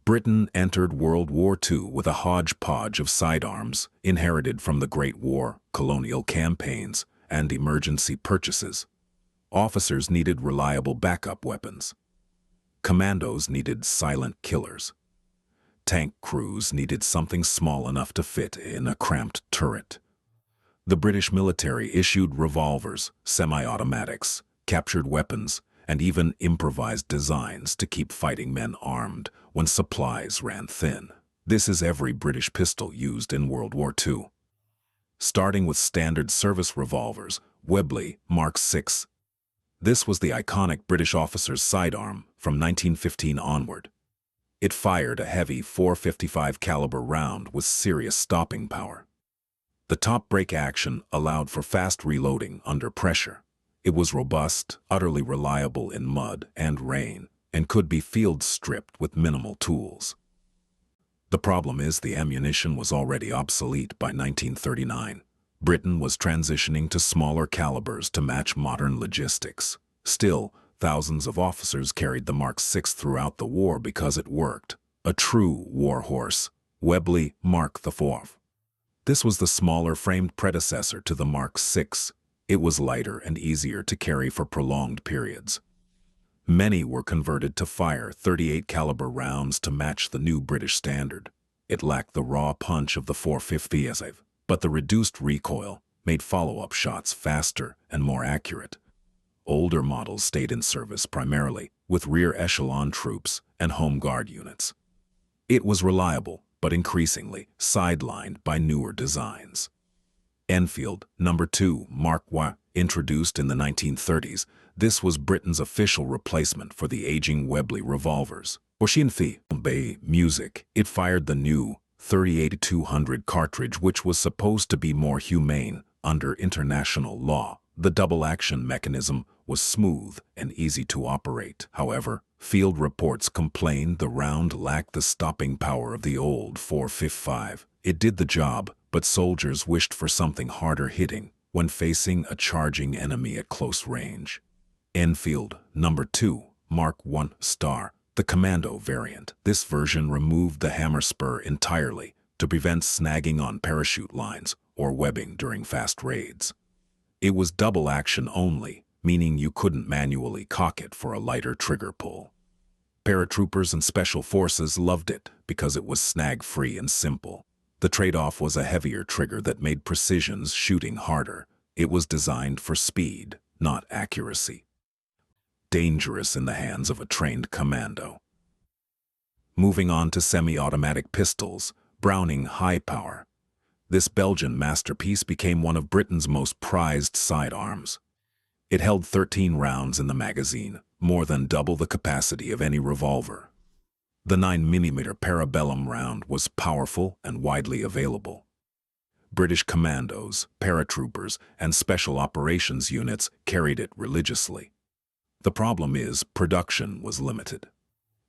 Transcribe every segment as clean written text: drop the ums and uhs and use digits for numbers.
Britain entered World War II with a hodgepodge of sidearms inherited from the Great War, colonial campaigns, and emergency purchases. Officers needed reliable backup weapons. Commandos needed silent killers. Tank crews needed something small enough to fit in a cramped turret. The British military issued revolvers, semi-automatics, captured weapons, and even improvised designs to keep fighting men armed when supplies ran thin. This is every British pistol used in World War II. Starting with standard service revolvers, Webley Mark VI. This was the iconic British officer's sidearm from 1915 onward. It fired a heavy .455 caliber round with serious stopping power. The top break action allowed for fast reloading under pressure. It was robust, utterly reliable in mud and rain, and could be field stripped with minimal tools. The problem is the ammunition was already obsolete by 1939. Britain was transitioning to smaller calibers to match modern logistics. Still, thousands of officers carried the Mark VI throughout the war because it worked. A true war horse, Webley Mark IV. This was the smaller framed predecessor to the Mark VI. It was lighter and easier to carry for prolonged periods. Many were converted to fire .38 caliber rounds to match the new British standard. It lacked the raw punch of the .455, but the reduced recoil made follow-up shots faster and more accurate. Older models stayed in service primarily with rear echelon troops and home guard units. It was reliable, but increasingly sidelined by newer designs. Enfield No. 2 Mark I, introduced in the 1930s, this was Britain's official replacement for the aging Webley revolvers. Bay music, it fired the new .38-200 cartridge, which was supposed to be more humane under international law. The double-action mechanism was smooth and easy to operate. However, field reports complained the round lacked the stopping power of the old .455. It did the job, but soldiers wished for something harder hitting when facing a charging enemy at close range. Enfield No. 2 Mark I Star, the commando variant. This version removed the hammer spur entirely to prevent snagging on parachute lines or webbing during fast raids. It was double action only, meaning you couldn't manually cock it for a lighter trigger pull. Paratroopers and special forces loved it because it was snag-free and simple. The trade-off was a heavier trigger that made precision's shooting harder. It was designed for speed, not accuracy. Dangerous in the hands of a trained commando. Moving on to semi-automatic pistols, Browning High Power. This Belgian masterpiece became one of Britain's most prized sidearms. It held 13 rounds in the magazine, more than double the capacity of any revolver. The 9mm Parabellum round was powerful and widely available. British commandos, paratroopers, and special operations units carried it religiously. The problem is production was limited.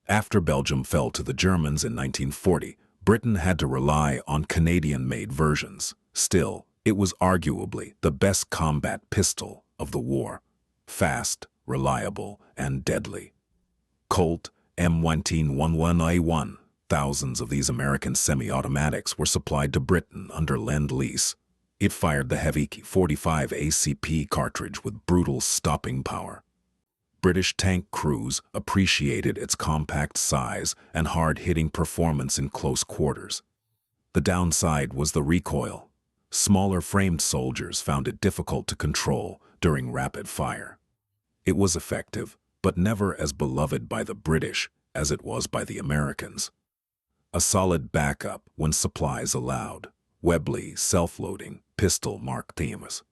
After Belgium fell to the Germans in 1940, Britain had to rely on Canadian-made versions. Still, it was arguably the best combat pistol of the war. Fast, reliable, and deadly. Colt M1911A1. Thousands of these American semi-automatics were supplied to Britain under Lend-Lease. It fired the heavy .45 ACP cartridge with brutal stopping power. British tank crews appreciated its compact size and hard-hitting performance in close quarters. The downside was the recoil. Smaller-framed soldiers found it difficult to control during rapid fire. It was effective, but never as beloved by the British as it was by the Americans. A solid backup when supplies allowed. Webley self-loading pistol Mark Themis.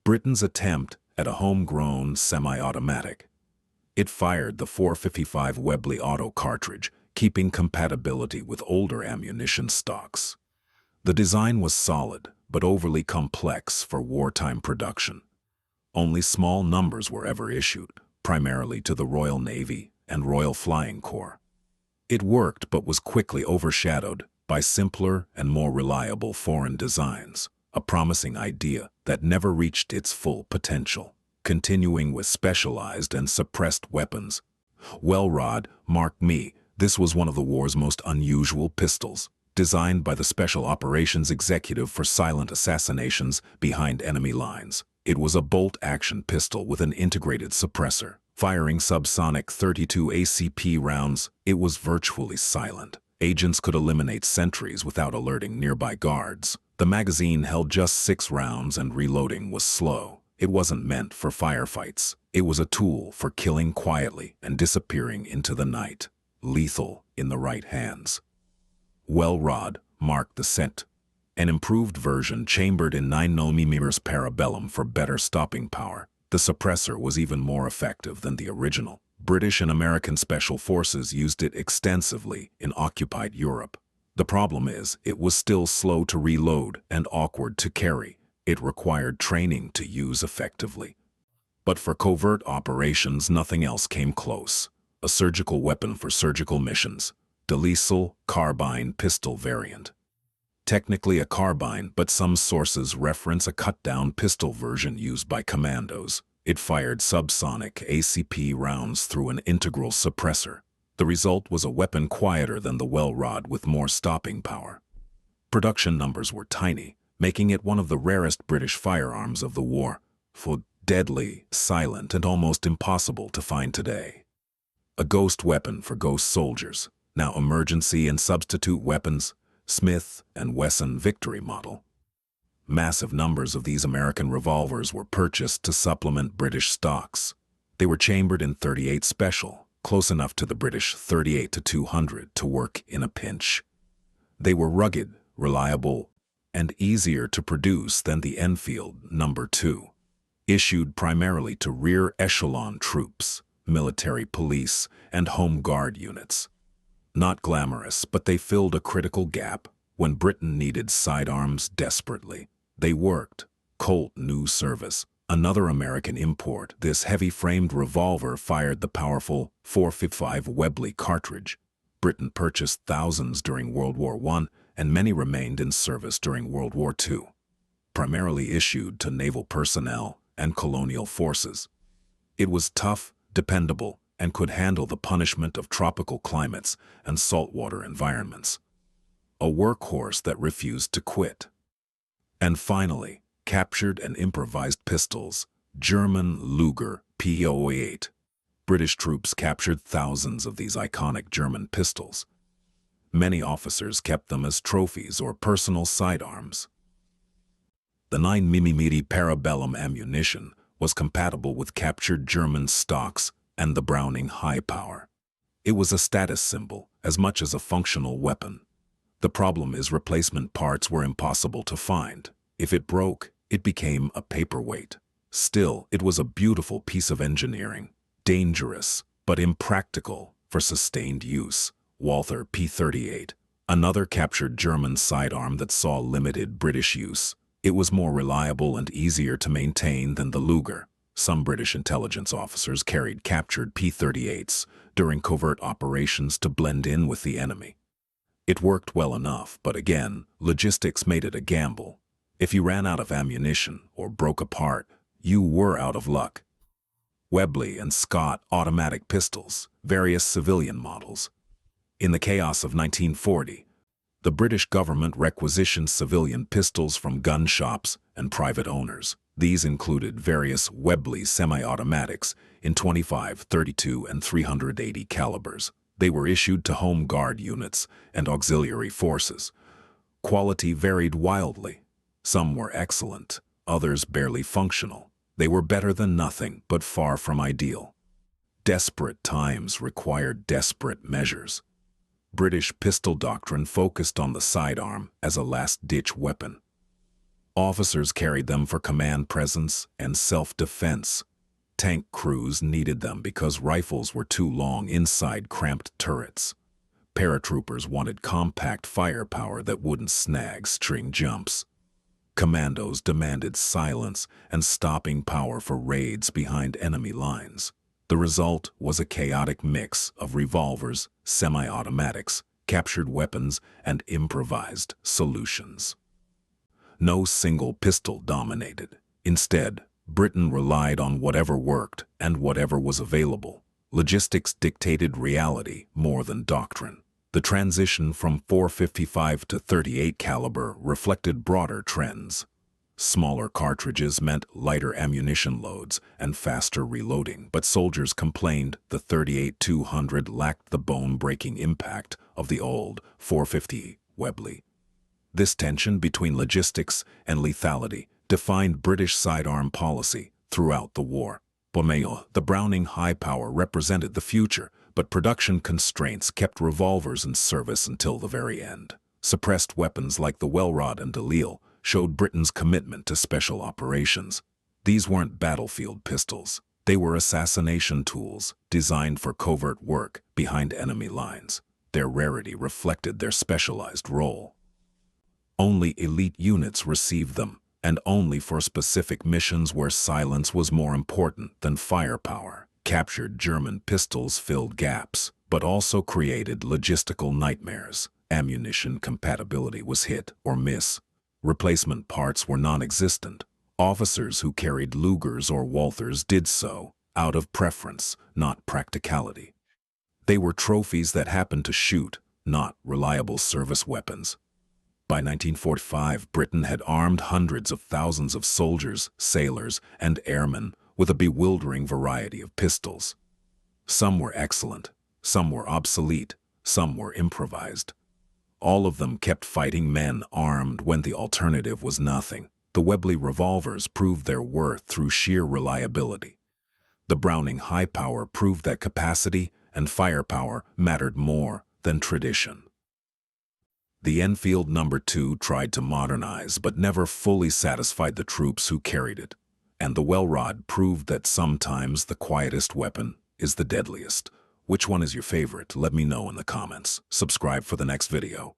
Britain's attempt at a homegrown semi-automatic. It fired the .455 Webley auto cartridge, keeping compatibility with older ammunition stocks. The design was solid, but overly complex for wartime production. Only small numbers were ever issued, primarily to the Royal Navy and Royal Flying Corps. It worked but was quickly overshadowed by simpler and more reliable foreign designs, a promising idea that never reached its full potential. Continuing with specialized and suppressed weapons. Welrod Mark Me. This was one of the war's most unusual pistols, designed by the Special Operations Executive for silent assassinations behind enemy lines. It was a bolt-action pistol with an integrated suppressor. Firing subsonic 32 ACP rounds, it was virtually silent. Agents could eliminate sentries without alerting nearby guards. The magazine held just 6 rounds and reloading was slow. It wasn't meant for firefights. It was a tool for killing quietly and disappearing into the night. Lethal in the right hands. Well-Rod marked the scent. An improved version chambered in 9mm parabellum for better stopping power. The suppressor was even more effective than the original. British and American special forces used it extensively in occupied Europe. The problem is, it was still slow to reload and awkward to carry. It required training to use effectively. But for covert operations, nothing else came close. A surgical weapon for surgical missions. Delisle carbine pistol variant. Technically a carbine, but some sources reference a cut-down pistol version used by commandos. It fired subsonic ACP rounds through an integral suppressor. The result was a weapon quieter than the Well-Rod with more stopping power. Production numbers were tiny, making it one of the rarest British firearms of the war, for deadly, silent, and almost impossible to find today. A ghost weapon for ghost soldiers, now emergency and substitute weapons, Smith & Wesson Victory model. Massive numbers of these American revolvers were purchased to supplement British stocks. They were chambered in .38 Special, close enough to the British .38-200 to work in a pinch. They were rugged, reliable, and easier to produce than the Enfield No. 2. Issued primarily to rear echelon troops, military police, and home guard units. Not glamorous, but they filled a critical gap when Britain needed sidearms desperately. They worked. Colt New Service, another American import, this heavy-framed revolver fired the powerful .455 Webley cartridge. Britain purchased thousands during World War I, and many remained in service during World War II. Primarily issued to naval personnel and colonial forces. It was tough, dependable, and could handle the punishment of tropical climates and saltwater environments. A workhorse that refused to quit. And finally, captured and improvised pistols, German Luger P08. British troops captured thousands of these iconic German pistols. Many officers kept them as trophies or personal sidearms. The 9mm parabellum ammunition was compatible with captured German stocks and the Browning high power. It was a status symbol as much as a functional weapon. The problem is replacement parts were impossible to find. If it broke, it became a paperweight. Still, it was a beautiful piece of engineering. Dangerous, but impractical for sustained use. Walther P38, another captured German sidearm that saw limited British use. It was more reliable and easier to maintain than the Luger. Some British intelligence officers carried captured P38s during covert operations to blend in with the enemy. It worked well enough, but again, logistics made it a gamble. If you ran out of ammunition or broke apart, you were out of luck. Webley and Scott automatic pistols, various civilian models. In the chaos of 1940, the British government requisitioned civilian pistols from gun shops and private owners. These included various Webley semi-automatics in 25, 32, and 380 calibers. They were issued to home guard units and auxiliary forces. Quality varied wildly. Some were excellent, others barely functional. They were better than nothing, but far from ideal. Desperate times required desperate measures. British pistol doctrine focused on the sidearm as a last-ditch weapon. Officers carried them for command presence and self-defense. Tank crews needed them because rifles were too long inside cramped turrets. Paratroopers wanted compact firepower that wouldn't snag string jumps. Commandos demanded silence and stopping power for raids behind enemy lines. The result was a chaotic mix of revolvers, semi-automatics, captured weapons, and improvised solutions. No single pistol dominated. Instead, Britain relied on whatever worked and whatever was available. Logistics dictated reality more than doctrine. The transition from .455 to .38 caliber reflected broader trends. Smaller cartridges meant lighter ammunition loads and faster reloading, but soldiers complained the .38-200 lacked the bone-breaking impact of the old .450 Webley. This tension between logistics and lethality defined British sidearm policy throughout the war. The Browning high power represented the future, but production constraints kept revolvers in service until the very end. Suppressed weapons like the Welrod and Delisle showed Britain's commitment to special operations. These weren't battlefield pistols. They were assassination tools designed for covert work behind enemy lines. Their rarity reflected their specialized role. Only elite units received them, and only for specific missions where silence was more important than firepower. Captured German pistols filled gaps, but also created logistical nightmares. Ammunition compatibility was hit or miss. Replacement parts were non-existent. Officers who carried Lugers or Walthers did so out of preference, not practicality. They were trophies that happened to shoot, not reliable service weapons. By 1945, Britain had armed hundreds of thousands of soldiers, sailors, and airmen with a bewildering variety of pistols. Some were excellent, some were obsolete, some were improvised. All of them kept fighting men armed when the alternative was nothing. The Webley revolvers proved their worth through sheer reliability. The Browning high power proved that capacity and firepower mattered more than tradition. The Enfield No. 2 tried to modernize but never fully satisfied the troops who carried it. And the Welrod proved that sometimes the quietest weapon is the deadliest. Which one is your favorite? Let me know in the comments. Subscribe for the next video.